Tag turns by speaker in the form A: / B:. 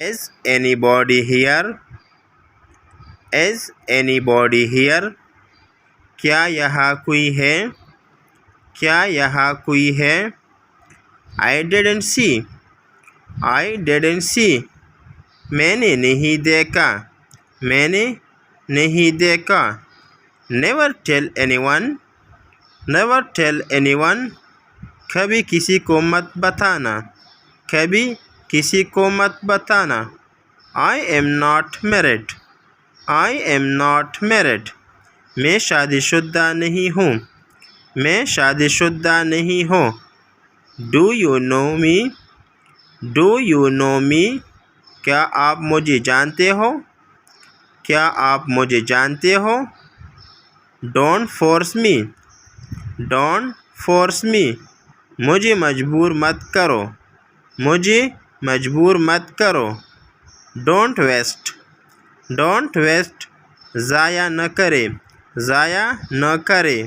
A: Is anybody here? Is anybody here? کیا یہاں کوئی ہے؟ کیا یہاں کوئی ہے؟ I didn't see. I didn't see. میں نے نہیں دیکھا. میں نے نہیں دیکھا. Never tell anyone. Never tell anyone. کبھی کسی کو مت بتانا. کبھی کسی کو مت بتانا. I am not married. I am not married. میں شادی شدہ نہیں ہوں. میں شادی شدہ نہیں ہوں. Do you know me? Do you know me? کیا آپ مجھے جانتے ہو؟ کیا آپ مجھے جانتے ہو؟ Don't force me. Don't force me. مجھے مجبور مت کرو. مجھے مجبور مت کرو. Don't waste. Don't waste. ضائع نہ کرے. ضائع نہ کرے.